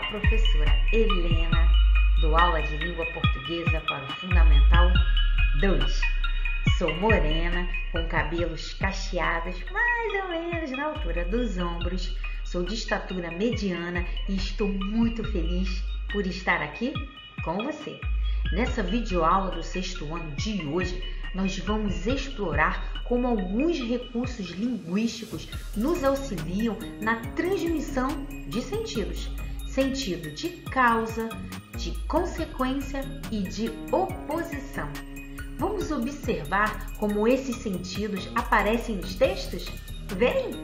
professora Helena, dou aula de língua portuguesa para o Fundamental 2. Sou morena, com cabelos cacheados, mais ou menos na altura dos ombros. Sou de estatura mediana e estou muito feliz por estar aqui com você. Nessa videoaula do 6º ano de hoje, nós vamos explorar como alguns recursos linguísticos nos auxiliam na transmissão de sentidos. Sentido de causa, de consequência e de oposição. Vamos observar como esses sentidos aparecem nos textos? Vem!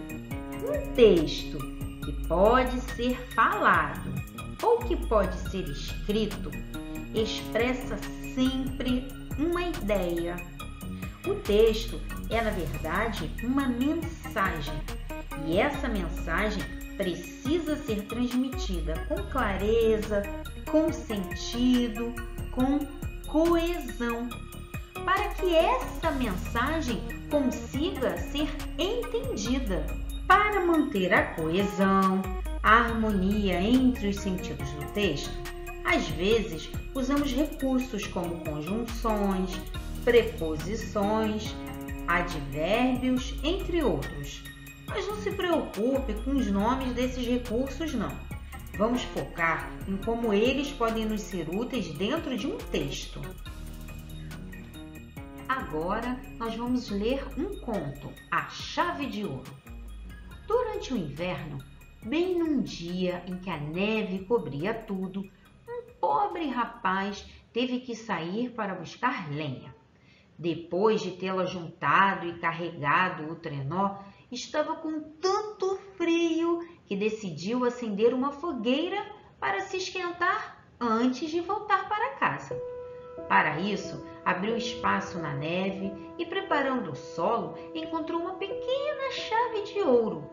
Um texto que pode ser falado ou que pode ser escrito expressa sempre uma ideia. O texto é, na verdade, uma mensagem e essa mensagem precisa ser transmitida com clareza, com sentido, com coesão, para que essa mensagem consiga ser entendida. Para manter a coesão, a harmonia entre os sentidos do texto, às vezes usamos recursos como conjunções, preposições, advérbios, entre outros. Mas não se preocupe com os nomes desses recursos, não. Vamos focar em como eles podem nos ser úteis dentro de um texto. Agora, nós vamos ler um conto, A Chave de Ouro. Durante o inverno, bem num dia em que a neve cobria tudo, um pobre rapaz teve que sair para buscar lenha. Depois de tê-la juntado e carregado o trenó, estava com tanto frio que decidiu acender uma fogueira para se esquentar antes de voltar para casa. Para isso, abriu espaço na neve e, preparando o solo, encontrou uma pequena chave de ouro.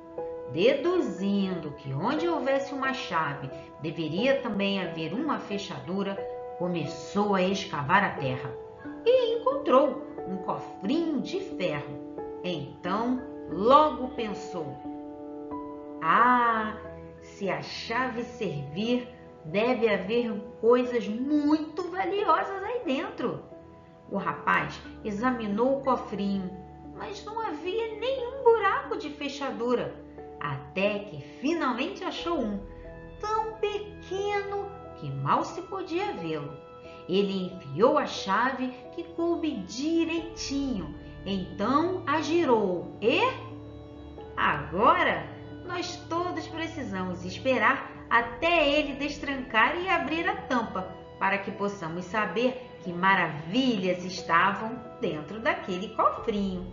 Deduzindo que onde houvesse uma chave deveria também haver uma fechadura, começou a escavar a terra e encontrou um cofrinho de ferro. Então, logo pensou: se a chave servir, deve haver coisas muito valiosas aí dentro. O rapaz examinou o cofrinho, mas não havia nenhum buraco de fechadura, até que finalmente achou um, tão pequeno que mal se podia vê-lo. Ele enfiou a chave que coube direitinho, então a girou e... Agora, nós todos precisamos esperar até ele destrancar e abrir a tampa, para que possamos saber que maravilhas estavam dentro daquele cofrinho.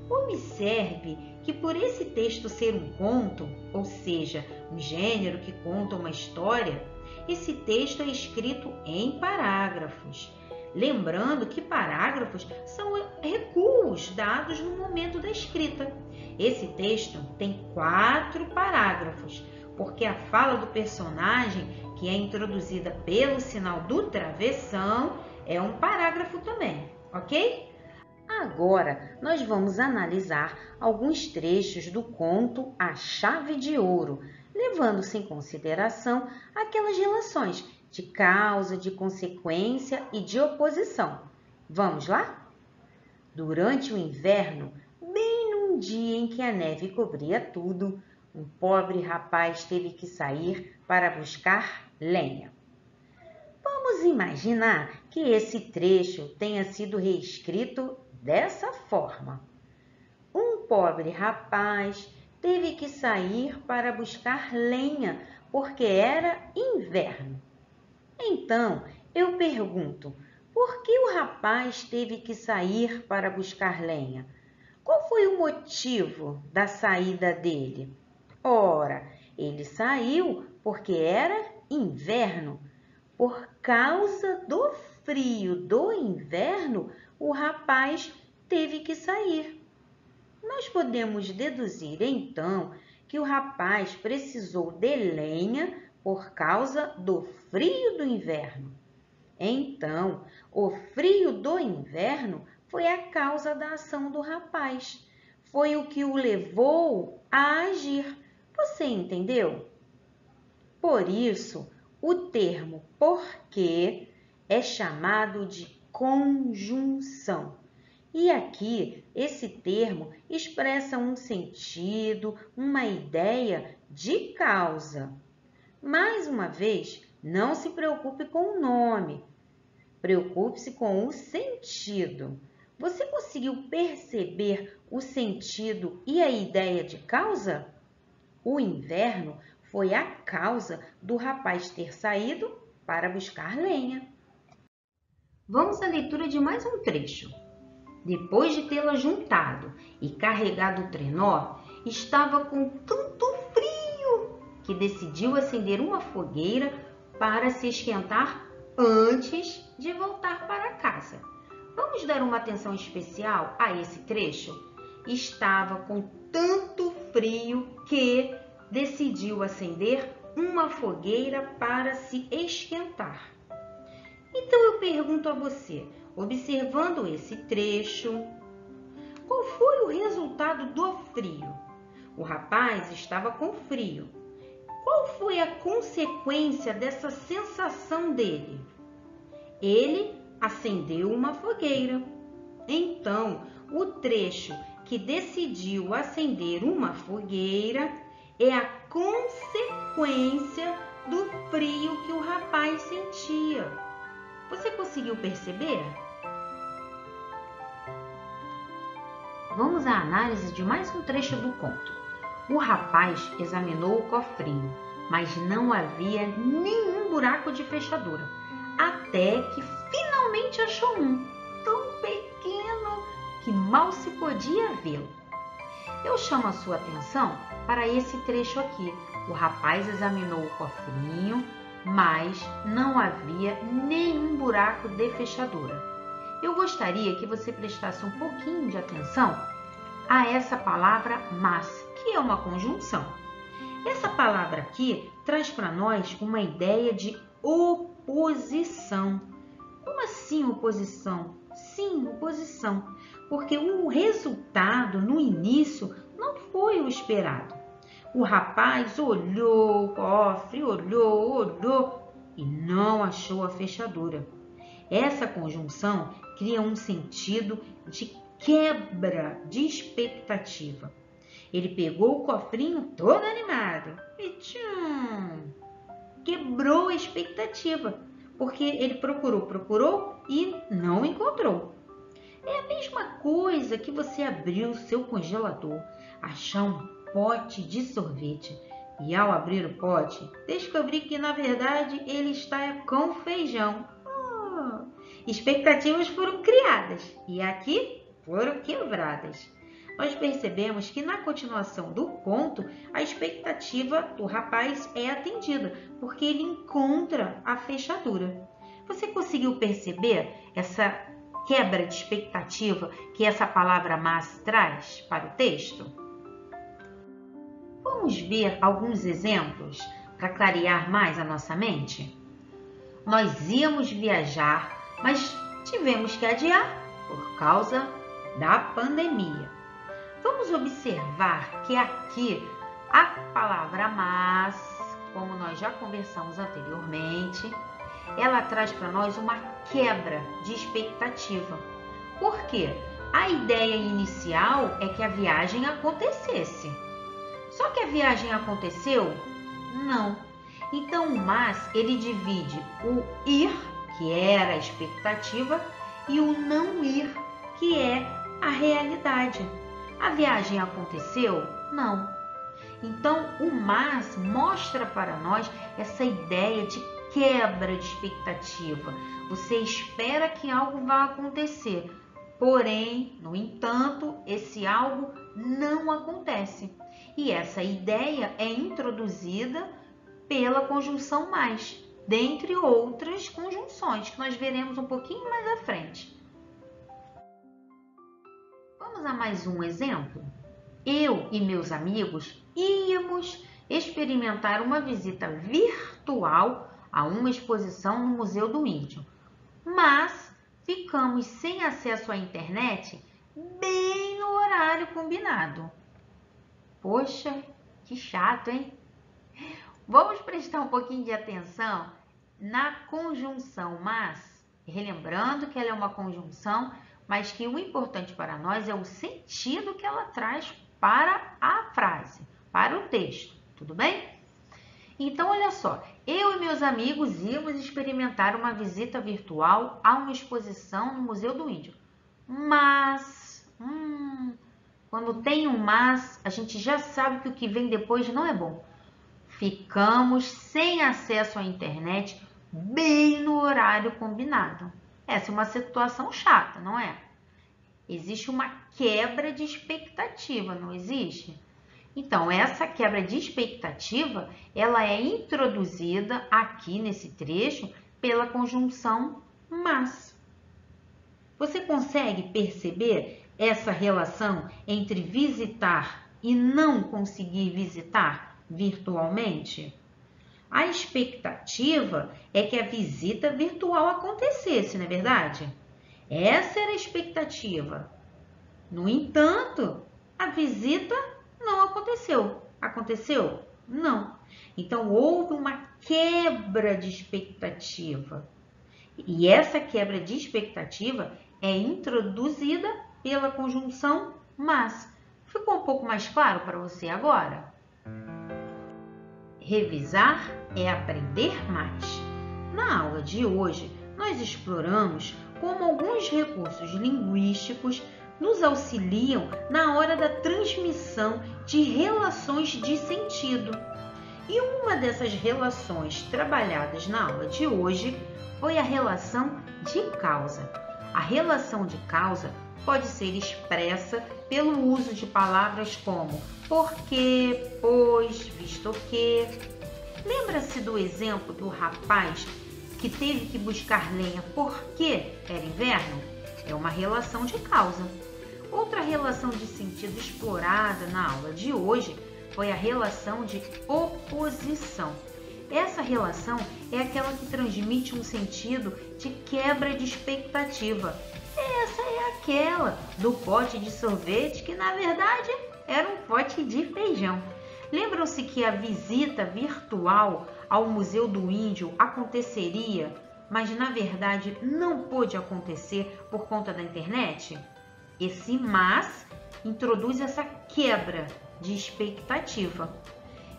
Observe que por esse texto ser um conto, ou seja, um gênero que conta uma história, esse texto é escrito em parágrafos. Lembrando que parágrafos são recuos dados no momento da escrita. Esse texto tem 4 parágrafos, porque a fala do personagem, que é introduzida pelo sinal do travessão, é um parágrafo também, ok? Agora, nós vamos analisar alguns trechos do conto A Chave de Ouro, levando-se em consideração aquelas relações de causa, de consequência e de oposição. Vamos lá? Durante o inverno, bem num dia em que a neve cobria tudo, um pobre rapaz teve que sair para buscar lenha. Vamos imaginar que esse trecho tenha sido reescrito dessa forma. Um pobre rapaz teve que sair para buscar lenha porque era inverno. Então, eu pergunto, por que o rapaz teve que sair para buscar lenha? Qual foi o motivo da saída dele? Ora, ele saiu porque era inverno. Por causa do frio do inverno, o rapaz teve que sair. Nós podemos deduzir, então, que o rapaz precisou de lenha por causa do frio do inverno. Então, o frio do inverno foi a causa da ação do rapaz. Foi o que o levou a agir. Você entendeu? Por isso, o termo porque é chamado de conjunção. E aqui, esse termo expressa um sentido, uma ideia de causa. Mais uma vez, não se preocupe com o nome, preocupe-se com o sentido. Você conseguiu perceber o sentido e a ideia de causa? O inverno foi a causa do rapaz ter saído para buscar lenha. Vamos à leitura de mais um trecho. Depois de tê-la juntado e carregado o trenó, estava com tanto frio que decidiu acender uma fogueira para se esquentar antes de voltar para casa. Vamos dar uma atenção especial a esse trecho? Estava com tanto frio que decidiu acender uma fogueira para se esquentar. Então eu pergunto a você, observando esse trecho, qual foi o resultado do frio? O rapaz estava com frio. Qual foi a consequência dessa sensação dele? Ele acendeu uma fogueira. Então, o trecho que decidiu acender uma fogueira é a consequência do frio que o rapaz sentia. Você conseguiu perceber? Vamos à análise de mais um trecho do conto. O rapaz examinou o cofrinho, mas não havia nenhum buraco de fechadura, até que finalmente achou um, tão pequeno que mal se podia vê-lo. Eu chamo a sua atenção para esse trecho aqui. O rapaz examinou o cofrinho, mas não havia nenhum buraco de fechadura. Eu gostaria que você prestasse um pouquinho de atenção a essa palavra mas, que é uma conjunção. Essa palavra aqui traz para nós uma ideia de oposição. Como assim oposição? Sim, oposição, porque o resultado no início não foi o esperado. O rapaz olhou o cofre, olhou e não achou a fechadura. Essa conjunção cria um sentido de quebra de expectativa. Ele pegou o cofrinho todo animado e quebrou a expectativa, porque ele procurou e não encontrou. É a mesma coisa que você abrir o seu congelador, achar um pote de sorvete e ao abrir o pote, descobrir que na verdade ele está com feijão. Expectativas foram criadas e aqui foram quebradas. Nós percebemos que na continuação do conto, a expectativa do rapaz é atendida, porque ele encontra a fechadura. Você conseguiu perceber essa quebra de expectativa que essa palavra mas traz para o texto? Vamos ver alguns exemplos para clarear mais a nossa mente? Nós íamos viajar, mas tivemos que adiar por causa da pandemia. Vamos observar que aqui a palavra mas, como nós já conversamos anteriormente, ela traz para nós uma quebra de expectativa. Por quê? A ideia inicial é que a viagem acontecesse. Só que a viagem aconteceu? Não. Então, o mas, ele divide o ir, que era a expectativa, e o não ir, que é a realidade. A viagem aconteceu? Não. Então, o mas mostra para nós essa ideia de quebra de expectativa. Você espera que algo vá acontecer, porém, no entanto, esse algo não acontece. E essa ideia é introduzida pela conjunção mais, dentre outras conjunções que nós veremos um pouquinho mais à frente. Vamos a mais um exemplo? Eu e meus amigos íamos experimentar uma visita virtual a uma exposição no Museu do Índio, mas ficamos sem acesso à internet bem no horário combinado. Poxa, que chato, hein? Vamos prestar um pouquinho de atenção na conjunção mas, relembrando que ela é uma conjunção, mas que o importante para nós é o sentido que ela traz para a frase, para o texto, tudo bem? Então, olha só, eu e meus amigos íamos experimentar uma visita virtual a uma exposição no Museu do Índio. Mas, quando tem um mas, a gente já sabe que o que vem depois não é bom. Ficamos sem acesso à internet bem no horário combinado. Essa é uma situação chata, não é? Existe uma quebra de expectativa, não existe? Então, essa quebra de expectativa, ela é introduzida aqui nesse trecho pela conjunção mas. Você consegue perceber essa relação entre visitar e não conseguir visitar virtualmente? A expectativa é que a visita virtual acontecesse, não é verdade? Essa era a expectativa. No entanto, a visita não aconteceu. Aconteceu? Não. Então, houve uma quebra de expectativa. E essa quebra de expectativa é introduzida pela conjunção mas. Ficou um pouco mais claro para você agora? Revisar é aprender mais. Na aula de hoje, nós exploramos como alguns recursos linguísticos nos auxiliam na hora da transmissão de relações de sentido. E uma dessas relações trabalhadas na aula de hoje foi a relação de causa. A relação de causa pode ser expressa pelo uso de palavras como porque, pois, visto que. Lembra-se do exemplo do rapaz que teve que buscar lenha porque era inverno? É uma relação de causa. Outra relação de sentido explorada na aula de hoje foi a relação de oposição. Essa relação é aquela que transmite um sentido de quebra de expectativa. Essa é aquela do pote de sorvete que, na verdade, era um pote de feijão. Lembram-se que a visita virtual ao Museu do Índio aconteceria, mas, na verdade, não pôde acontecer por conta da internet? Esse mas introduz essa quebra de expectativa.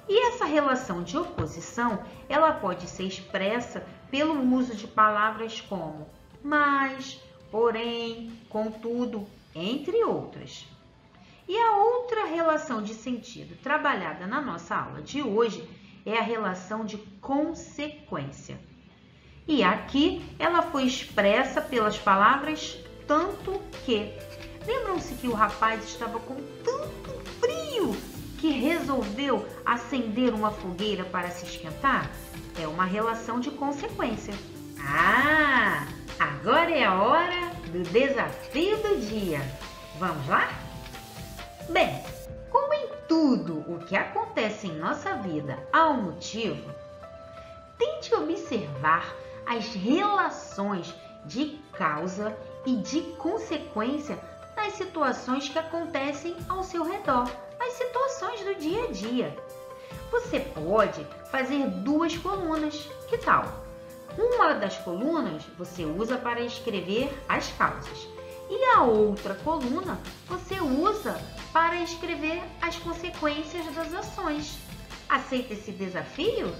E essa relação de oposição, ela pode ser expressa pelo uso de palavras como mas, porém, contudo, entre outras. E a outra relação de sentido trabalhada na nossa aula de hoje é a relação de consequência. E aqui ela foi expressa pelas palavras tanto que. Lembram-se que o rapaz estava com tanto frio que resolveu acender uma fogueira para se esquentar? É uma relação de consequência. Ah, agora é a hora do desafio do dia. Vamos lá? Bem, como em tudo o que acontece em nossa vida há um motivo, tente observar as relações de causa e de consequência nas situações que acontecem ao seu redor, as situações do dia a dia. Você pode fazer duas colunas, que tal? Uma das colunas você usa para escrever as causas e a outra coluna você usa para escrever as consequências das ações. Aceita esse desafio?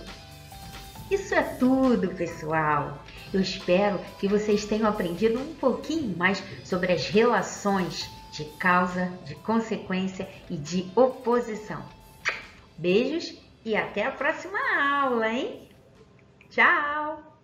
Isso é tudo, pessoal! Eu espero que vocês tenham aprendido um pouquinho mais sobre as relações de causa, de consequência e de oposição. Beijos e até a próxima aula, hein? Tchau!